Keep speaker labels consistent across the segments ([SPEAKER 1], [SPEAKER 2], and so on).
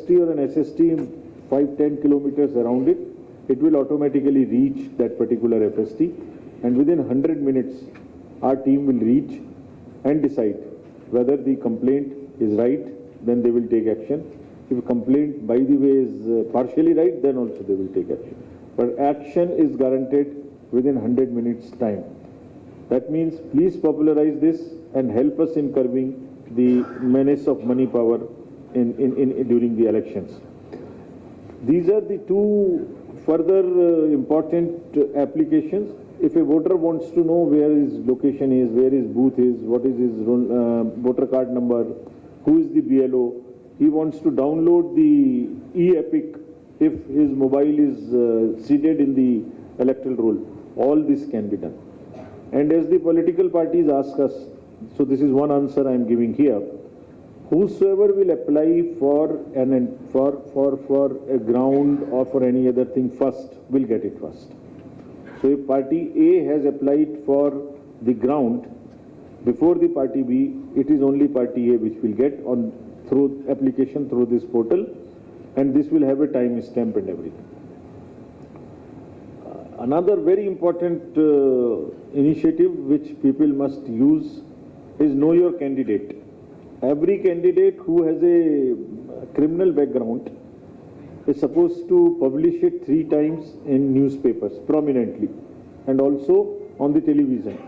[SPEAKER 1] FST or an SST 5-10 kilometers around it, it will automatically reach that particular FST, and within 100 minutes our team will reach and decide whether the complaint is right, then they will take action. If a complaint, by the way, is partially right, then also they will take action. But action is guaranteed within 100 minutes time. That means please popularize this and help us in curbing the menace of money power during the elections. These are the two further important applications. If a voter wants to know where his location is, where his booth is, what is his voter card number, who is the BLO, he wants to download the e-Epic if his mobile is seated in the electoral roll. All this can be done. And as the political parties ask us, so this is one answer I am giving here, whosoever will apply for a ground or for any other thing first will get it first. So if party A has applied for the ground before the party B, it is only party A which will get on through application through this portal, and this will have a time stamp and everything. Another very important initiative which people must use is know your candidate. Every candidate who has a criminal background is supposed to publish it 3 times in newspapers prominently, and also on the television,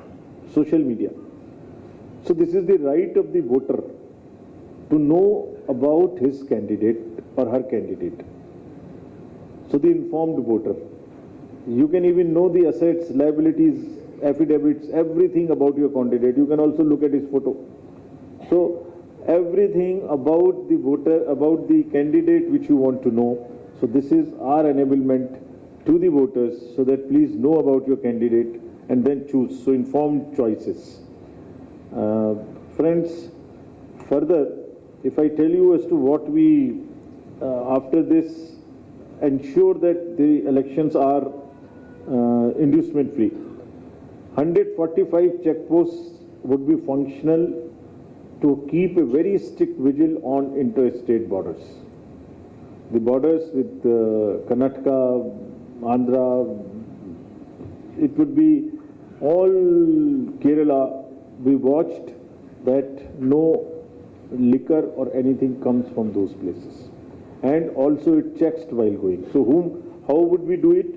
[SPEAKER 1] social media. So this is the right of the voter to know about his candidate or her candidate. So the informed voter. You can even know the assets, liabilities, affidavits, everything about your candidate. You can also look at his photo. So everything about the voter, about the candidate which you want to know. So this is our enablement to the voters, so that please know about your candidate and then choose. So informed choices. Friends, further, if I tell you as to what we, after this, ensure that the elections are inducement free. 145 checkposts would be functional to keep a very strict vigil on interstate borders. The borders with Karnataka, Andhra, it would be all Kerala. We watched that no liquor or anything comes from those places. And also it checks while going. So how would we do it?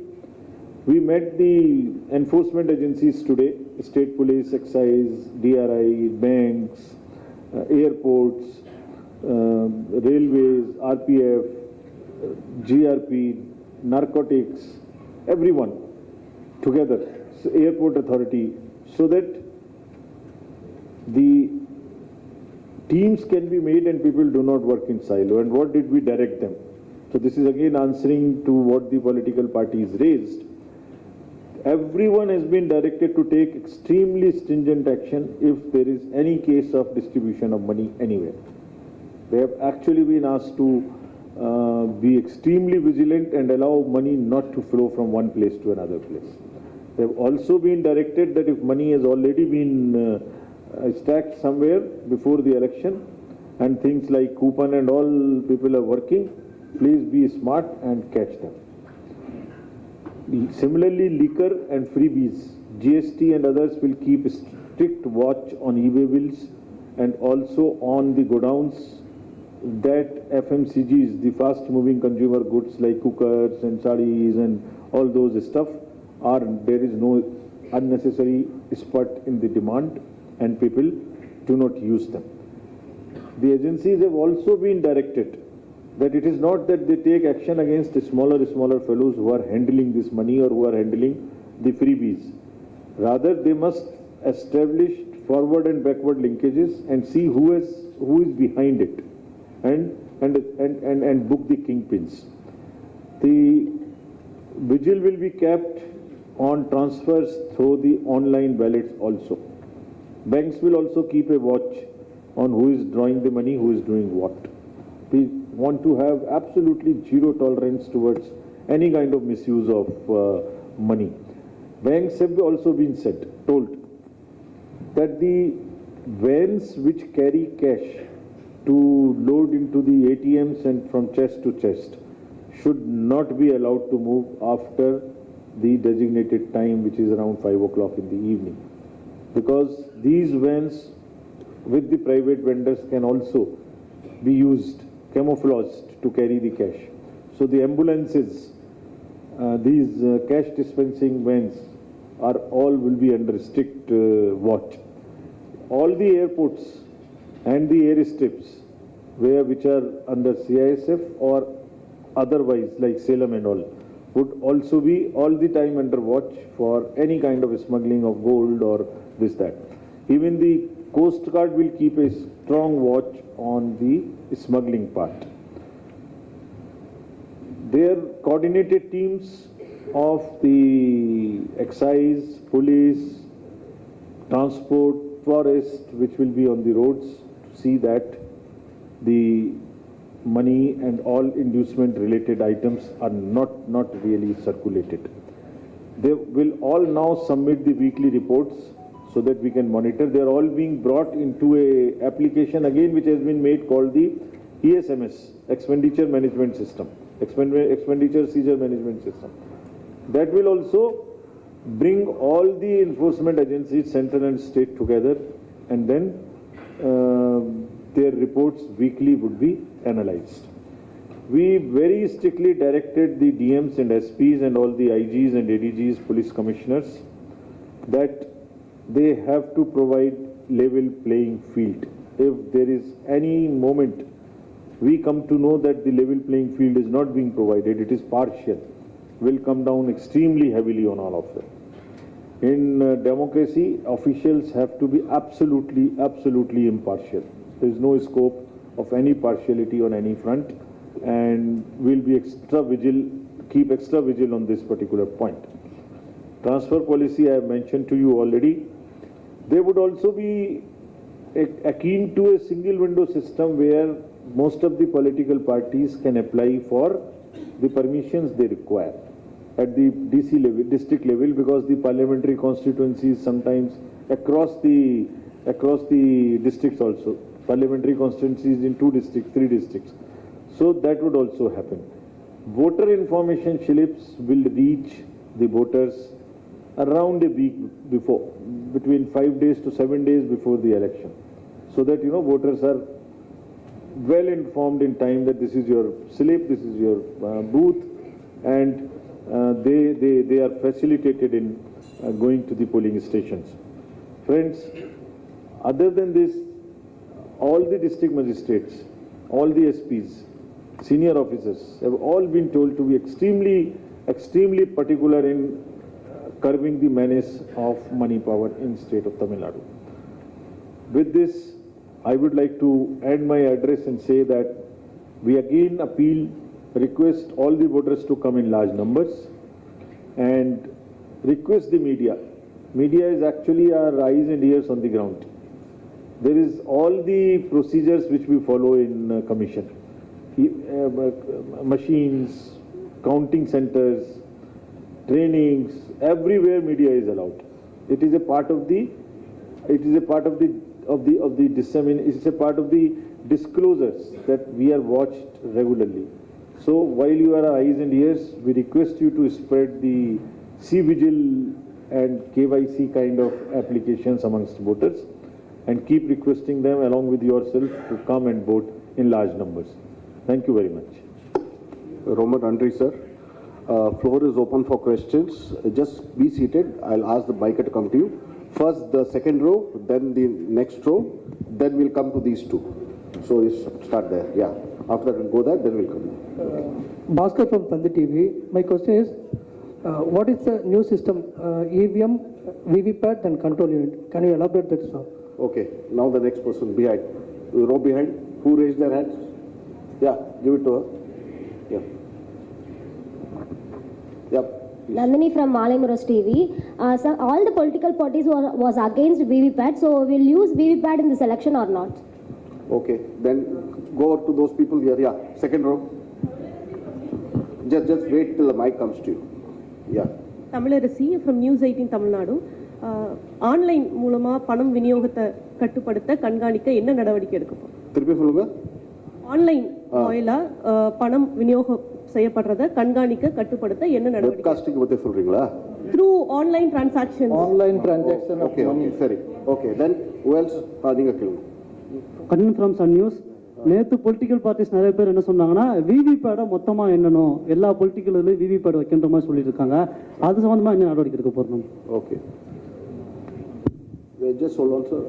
[SPEAKER 1] We met the enforcement agencies today, state police, excise, DRI, banks, airports, railways, RPF, GRP, narcotics, everyone together, so airport authority, so that the teams can be made and people do not work in silo. And what did we direct them? So this is again answering to what the political parties raised. Everyone has been directed to take extremely stringent action if there is any case of distribution of money anywhere. They have actually been asked to be extremely vigilant and allow money not to flow from one place to another place. They have also been directed that if money has already been stacked somewhere before the election and things like coupon and all people are working, please be smart and catch them. Similarly, liquor and freebies, GST and others will keep strict watch on e-way bills and also on the godowns that FMCGs, the fast moving consumer goods like cookers and sarees and all those stuff, there is no unnecessary spurt in the demand and people do not use them. The agencies have also been directed that it is not that they take action against the smaller fellows who are handling this money or who are handling the freebies. Rather, they must establish forward and backward linkages and see who is behind it and book the kingpins. The vigil will be kept on transfers through the online ballots also. Banks will also keep a watch on who is drawing the money, who is doing what. We want to have absolutely zero tolerance towards any kind of misuse of money. Banks have also been told that the vans which carry cash to load into the ATMs and from chest to chest should not be allowed to move after the designated time, which is around 5 o'clock in the evening. Because these vans with the private vendors can also be used, camouflaged to carry the cash. So the ambulances, these cash dispensing vans are all will be under strict watch. All the airports and the airstrips which are under CISF or otherwise like Salem and all would also be all the time under watch for any kind of smuggling of gold or this that. Even the Coast Guard will keep a strong watch on the smuggling part. Their coordinated teams of the excise, police, transport, forest, which will be on the roads to see that the money and all inducement related items are not really circulated. They will all now submit the weekly reports so that we can monitor. They are all being brought into a application again which has been made called the ESMS, Expenditure Management System, Expenditure Seizure Management System. That will also bring all the enforcement agencies, central and state, together, and then their reports weekly would be analyzed. We very strictly directed the DMs and SPs and all the IGs and ADGs, police commissioners, that they have to provide level playing field. If there is any moment we come to know that the level playing field is not being provided, it is partial, will come down extremely heavily on all of them. In democracy, officials have to be absolutely impartial. There is no scope of any partiality on any front, and we'll be keep extra vigil on this particular point. Transfer policy I have mentioned to you already. They would also be akin to a single window system where most of the political parties can apply for the permissions they require at the DC level, district level, because the parliamentary constituencies sometimes across the districts also, parliamentary constituencies in 2 districts, 3 districts. So that would also happen. Voter information slips will reach the voters around a week before, between 5 days to 7 days before the election, so that voters are well informed in time that this is your slip, this is your booth, and they are facilitated in going to the polling stations. Friends, other than this, all the district magistrates, all the SPs, senior officers have all been told to be extremely particular in curbing the menace of money power in state of Tamil Nadu. With this, I would like to end my address and say that we again request all the voters to come in large numbers, and request the media. Media is actually our eyes and ears on the ground. There is all the procedures which we follow in commission. Machines, counting centers, trainings, everywhere media is allowed. It is a part of the disclosures that we are watched regularly. So while you are our eyes and ears, we request you to spread the C-Vigil and KYC kind of applications amongst voters, and keep requesting them along with yourself to come and vote in large numbers. Thank you very much.
[SPEAKER 2] Roman Andri, sir. Floor is open for questions. Just be seated. I'll ask the mic to come to you. First the second row, then the next row, then we'll come to these two. So you start there. Yeah. After that we'll go there, then we'll come.
[SPEAKER 3] Bhaskar from Tandi TV. My question is, what is the new system, EVM, VVPAT and control unit? Can you elaborate that, sir?
[SPEAKER 2] Okay. Now the next person behind. The row behind. Who raised their hands? Yeah. Give it to her. Yeah. Yep.
[SPEAKER 4] Nandini from Malayamuros TV. So all the political parties was against VVPAT, so will use VVPAT in this election or not?
[SPEAKER 2] Okay, then go over to those people here. Yeah, second row. Just wait till the mic comes to you. Yeah.
[SPEAKER 5] Tamilarasi from News 18 Tamil Nadu. Online மூலமா பணம் விநியோகத்தை கட்டுப்படுத்த கண்காணிக்க என்ன நடவடிக்கை எடுக்கப்படும்?
[SPEAKER 2] திருப்பி சொல்லுங்க.
[SPEAKER 5] ஆன்லைன் வாயிலா பணம் விநியோகம் செய்யப்படுறத கண்காணிக்க கட்டுப்படுத்த என்ன நடவடிக்கை?
[SPEAKER 2] வெப்காஸ்டிங் பத்தி சொல்றீங்களா?
[SPEAKER 5] Through online transaction.
[SPEAKER 3] Online transaction of
[SPEAKER 2] okay
[SPEAKER 3] money.
[SPEAKER 2] Okay சரி ஓகே தென் who else? நீங்க கேளுங்க.
[SPEAKER 6] Kannan from Sun News. நேற்று பொலிட்டிக்கல் பார்ட்டிஸ் நிறைய பேர் என்ன சொன்னாங்கன்னா விவிபேடை மொத்தமாக எண்ணணும், எல்லா பொலிட்டிக்கல்லையும் விவிபேட் வைக்கின்ற மாதிரி சொல்லிட்டு இருக்காங்க. அது சம்பந்தமா என்ன நடவடிக்கை எடுக்க போறோம்?
[SPEAKER 2] Okay. Just hold on, sir.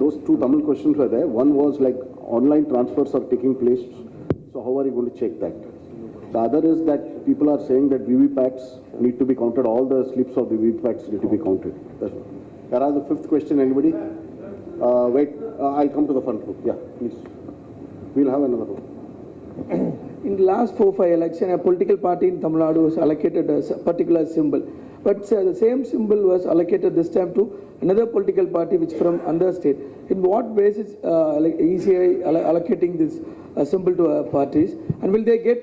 [SPEAKER 2] Those two Tamil questions were there. One was like online transfers are taking place. So how are you going to check that? The other is that people are saying that VVPATs need to be counted. All the slips of the VVPATs need to be counted. There are the fifth question. Anybody? Wait. I'll come to the front group. Yeah, please. We'll have another room.
[SPEAKER 7] In the last 4-5 election, a political party in Tamil Nadu was allocated a particular symbol. But the same symbol was allocated this time to another political party which from another state. In what basis like ECI allocating this symbol to parties? And will they get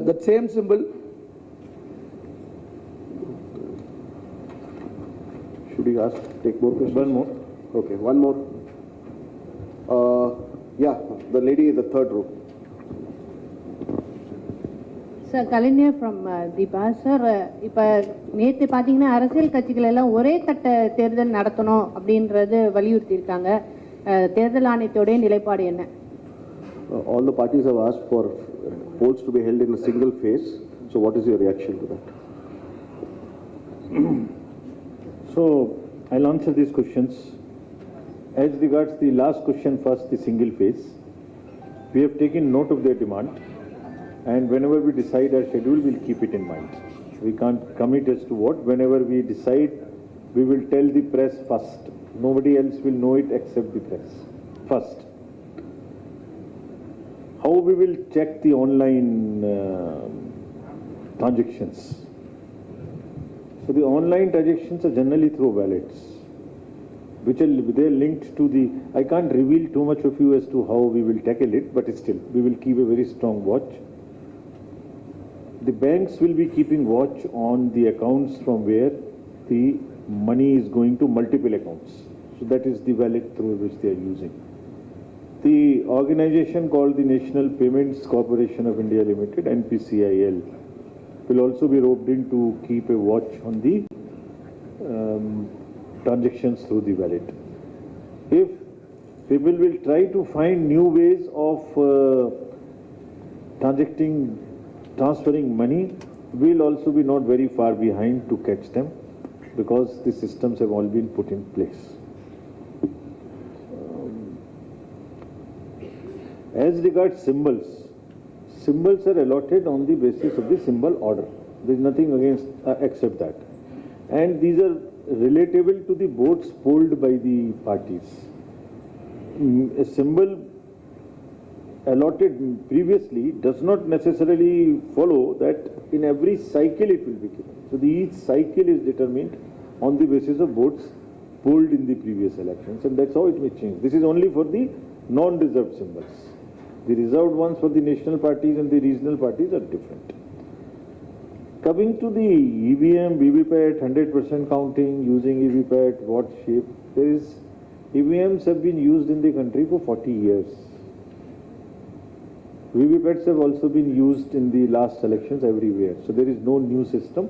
[SPEAKER 7] that same symbol?
[SPEAKER 2] Should we ask? Take more questions?
[SPEAKER 1] One more.
[SPEAKER 2] Okay, one more. Yeah, the lady in the third row.
[SPEAKER 8] Sir Kalaignar from Deepa sir. இப்போ நேற்று பார்த்தீங்கன்னா அரசியல் கட்சிகள் எல்லாம் ஒரே கட்ட தேர்தல் நடத்தணும் அப்படின்றது வலியுறுத்தி இருக்காங்க. தேர்தல் ஆணையத்தோடைய நிலைப்பாடு என்ன?
[SPEAKER 2] All the parties have asked for polls to be held in a single phase. So what is your reaction to that?
[SPEAKER 1] So I'll answer these questions. As regards the last question first, the single phase, we have taken note of their demand, and whenever we decide our schedule, we'll keep it in mind. We can't commit as to what. Whenever we decide, we will tell the press first. Nobody else will know it except the press first. How we will check the online transactions? So the online transactions are generally through wallets, which are they're linked to the. I can't reveal too much of you as to how we will tackle it, but still we will keep a very strong watch. The banks will be keeping watch on the accounts from where the money is going to multiple accounts. So that is the wallet through which they are using. The organization called the National Payments Corporation of India Limited, NPCIL, will also be roped in to keep a watch on the transactions through the wallet. If people will try to find new ways of transferring money, we'll also be not very far behind to catch them, because the systems have all been put in place. As regards symbols, symbols are allotted on the basis of the symbol order. There is nothing against except that, and these are relatable to the votes polled by the parties. A symbol allotted previously does not necessarily follow that in every cycle it will be given. So each cycle is determined on the basis of votes polled in the previous elections, and that's how it may change. This is only for the non-reserved symbols. The reserved ones for the national parties and the regional parties are different. Coming to the EVM, VVPAT, 100% counting, using EVPAT, what shape, EVMs have been used in the country for 40 years. VVPATs have also been used in the last elections everywhere. So there is no new system.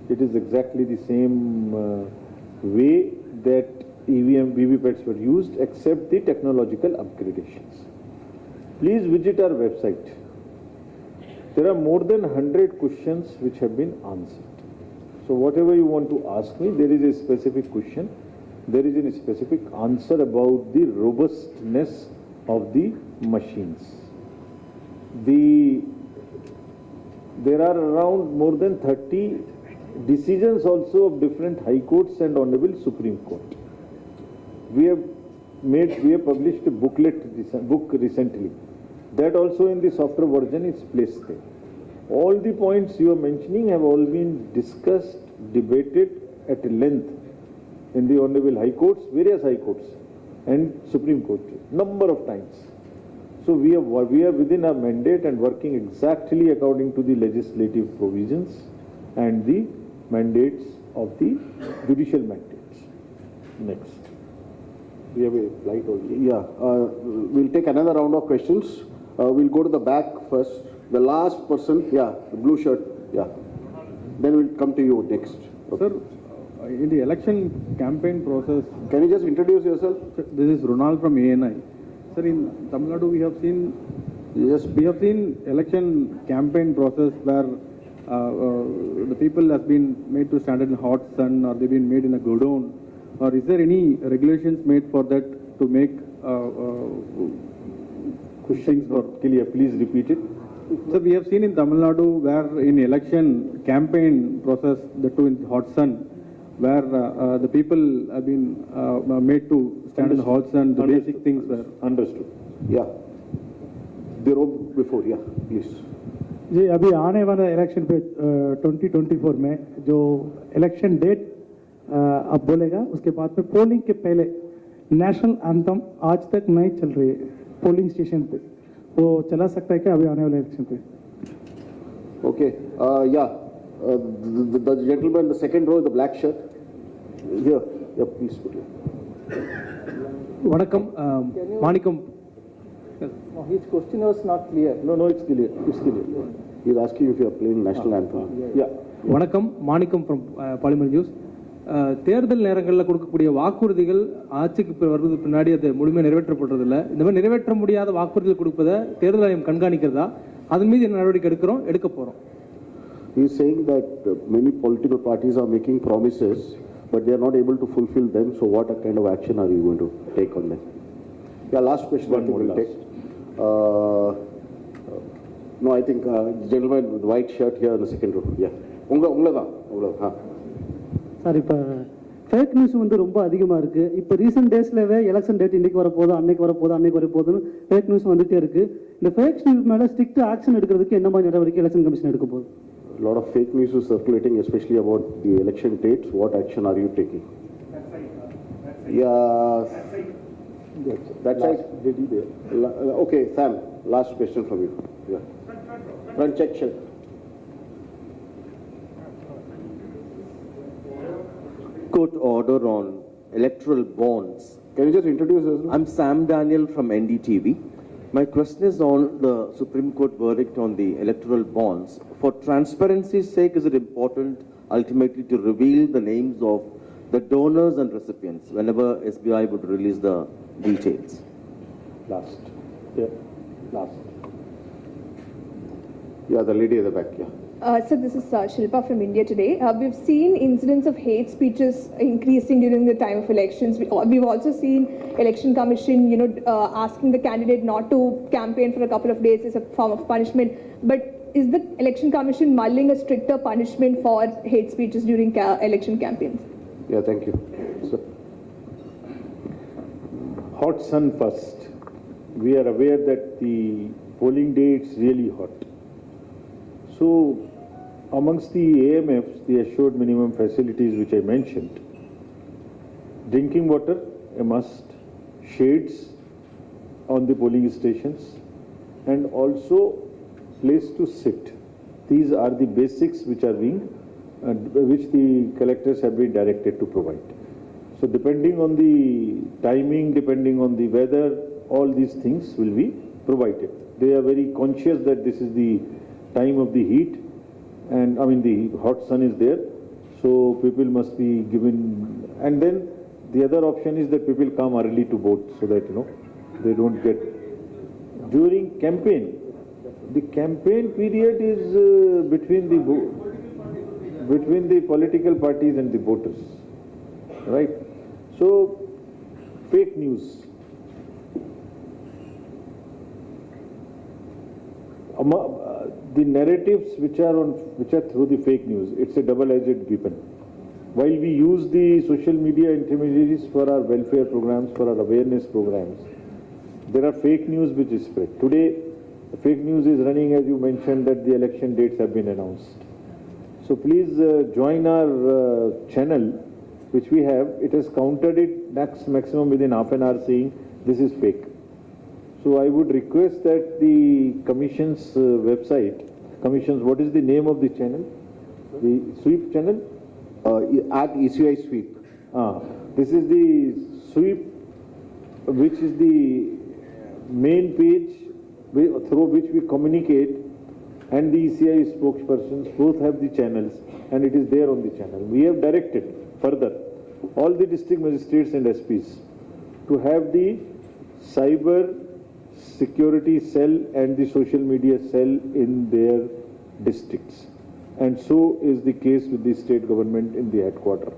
[SPEAKER 1] It is exactly the same way that EVM, VVPATs were used, except the technological upgradations. Please visit our website. There are more than 100 questions which have been answered. So whatever you want to ask me, there is a specific question, there is a specific answer about the robustness of the machines. There are around more than 30 decisions also of different high courts and honorable Supreme Court. We have published a book recently. That also in the software version is placed there. All the points you are mentioning have all been discussed, debated at length in the honorable high courts, various high courts and Supreme Court, number of times. So we are within our mandate and working exactly according to the legislative provisions and the mandates of the judicial mandates. Next. We have a flight also.
[SPEAKER 2] Yeah, we'll take another round of questions. We'll go to the back first. The last person, yeah, the blue shirt, yeah. Then we'll come to you next. Okay.
[SPEAKER 9] Sir, in the election campaign process,
[SPEAKER 2] Can you just introduce yourself?
[SPEAKER 9] this is Ronald from ANI. Sir, in Tamil Nadu, we have seen election campaign process where the people have been made to stand in hot sun, or they've been made in a godown, or is there any regulations made for that to make
[SPEAKER 1] Questions for clear, please repeat it.
[SPEAKER 9] So we have seen in Tamil Nadu where in election campaign process, the two in hot sun, where the people have been made to stand in hot sun, the basic things were.
[SPEAKER 1] Understood.
[SPEAKER 2] Yeah. The row before, yeah, please.
[SPEAKER 10] जी अभी आने वाला election पे 2024 में जो election date अब बोलेगा उसके बाद में पोलिंग के पहले नेशनल एंथम आज तक नहीं चल रही है पोलिंग स्टेशन पे वो चला सकता है क्या अभी आने वाले इलेक्शन पे
[SPEAKER 2] Okay, yeah. The gentleman, the second row, the black shirt. Here, yeah, please put it.
[SPEAKER 3] வணக்கம் மாணிக்கம்
[SPEAKER 7] His question was not clear.
[SPEAKER 1] No, it's clear. It's clear.
[SPEAKER 2] He's asking if you are playing national anthem.
[SPEAKER 1] Yeah.
[SPEAKER 3] வணக்கம் மாணிக்கம் from polymer news தேர்தல் நேரங்களில் கொடுக்கக்கூடிய வாக்குறுதிகள் ஆட்சிக்கு வருவது பின்னாடி அது முழுமையாக நிறைவேற்றப்படுறதில்ல இந்த மாதிரி நிறைவேற்ற முடியாத வாக்குறுதிகள் கொடுப்பதை தேர்தல் ஆணையம் கண்காணிக்கிறதா அதன் மீது என்ன நடவடிக்கை எடுக்க போறோம்
[SPEAKER 2] He is saying that many political parties are making promises, but they are not able to fulfill them. So, what kind of action are you going to take on them? Yeah, last question.
[SPEAKER 1] One more
[SPEAKER 2] we'll
[SPEAKER 1] last.
[SPEAKER 2] take. No, I think gentleman with white shirt here in the second row. Yeah. Ungla.
[SPEAKER 6] Sir இப்போ fake news வந்து ரொம்ப அதிகமாக இருக்குது இப்போ recent டேஸ்லவே election date இன்னைக்கு வரப்போகுது அன்னைக்கு வரப்போகுதுன்னு ஃபேக் நியூஸ் வந்துட்டே இருக்கு இந்த ஃபேக் நியூஸ் மேலே ஸ்ட்ரிக்ட் ஆக்ஷன் எடுக்கிறதுக்கு என்ன மாதிரி நடவடிக்கை எலெக்ஷன் கமிஷன் எடுக்க போகுது
[SPEAKER 2] A lot of fake news is circulating, especially about the election dates. What action are you taking? Yeah. That's right. Okay, Sam, last question from you. Yeah. Front check.
[SPEAKER 11] Court order on electoral bonds.
[SPEAKER 2] Can you just introduce yourself?
[SPEAKER 11] I'm Sam Daniel from NDTV. My question is on the Supreme Court verdict on the electoral bonds. For transparency's sake, is it important ultimately to reveal the names of the donors and recipients whenever SBI would release the details?
[SPEAKER 1] Last. Yeah. Last.
[SPEAKER 2] Yeah, the lady at the back. Yeah.
[SPEAKER 12] So this is Shilpa from India Today. We've seen incidents of hate speeches increasing during the time of elections. We've also seen election commission, asking the candidate not to campaign for a couple of days as a form of punishment. But is the election commission mulling a stricter punishment for hate speeches during election campaigns?
[SPEAKER 2] Yeah, thank you. Sir.
[SPEAKER 1] Hot sun first. We are aware that the polling day is really hot. So, amongst the AMFs, the assured minimum facilities which I mentioned, drinking water, a must, shades on the polling stations, and also place to sit. These are the basics which are being, which the collectors have been directed to provide. So, depending on the timing, depending on the weather, all these things will be provided. They are very conscious that this is the time of the heat, and the hot sun is there, so people must be given. And then the other option is that people come early to vote, so that they don't get during campaign. The campaign period is between the political parties and the voters, right? So fake news. The narratives which are through the fake news, it's a double-edged weapon. While we use the social media intermediaries for our welfare programs, for our awareness programs, there are fake news which is spread. Today, fake news is running, as you mentioned, that the election dates have been announced. So please join our channel, which we have. It has counted it maximum within half an hour, saying this is fake. So I would request that the Commission's website, what is the name of the channel? The sweep channel?
[SPEAKER 2] At ECI sweep.
[SPEAKER 1] This is the sweep which is the main page through which we communicate, and the ECI spokespersons both have the channels, and it is there on the channel. We have directed further all the district magistrates and SPs to have the cyber security cell and the social media cell in their districts. And so is the case with the state government in the headquarters.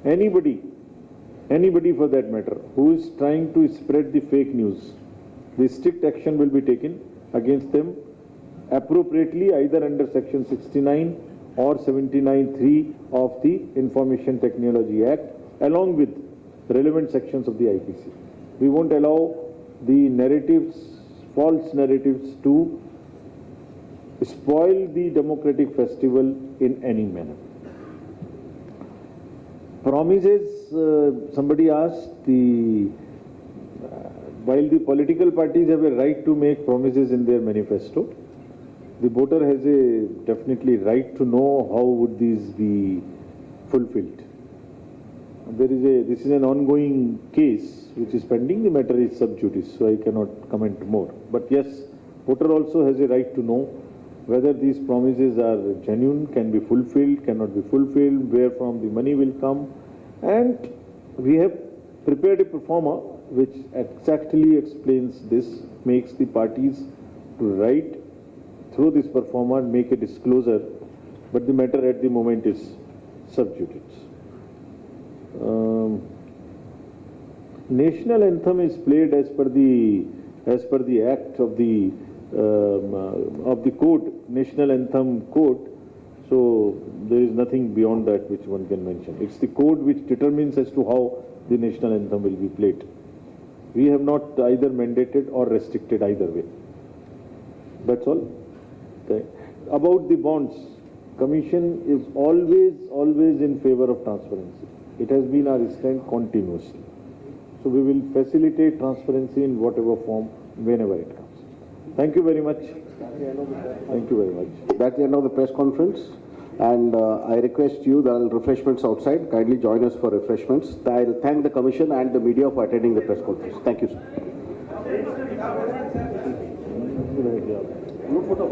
[SPEAKER 1] Anybody for that matter, who is trying to spread the fake news, the strict action will be taken against them appropriately, either under section 69 or 79(3) of the Information Technology Act, along with relevant sections of the IPC. We won't allow the narratives, false narratives, to spoil the democratic festival in any manner. Promises, somebody asked, while the political parties have a right to make promises in their manifesto, the voter has a definitely right to know how would these be fulfilled. This is an ongoing case which is pending. The matter is sub judice, so I cannot comment more. But yes, voter also has a right to know whether these promises are genuine, can be fulfilled, cannot be fulfilled, where from the money will come. And we have prepared a performer which exactly explains this, makes the parties to write through this performer and make a disclosure, but the matter at the moment is sub judice. National anthem is played as per the act of the code, National Anthem code. So there is nothing beyond that which one can mention. It's the code which determines as to how the national anthem will be played. We have not either mandated or restricted either way. That's all. Okay. About the bonds, Commission is always in favor of transparency. It has been our stand continuously. So we will facilitate transparency in whatever form, whenever it comes. Thank you very much. Thank you very much.
[SPEAKER 2] That's the end of the press conference. And I request you, there are refreshments outside. Kindly join us for refreshments. I'll thank the Commission and the media for attending the press conference. Thank you, sir. No photo.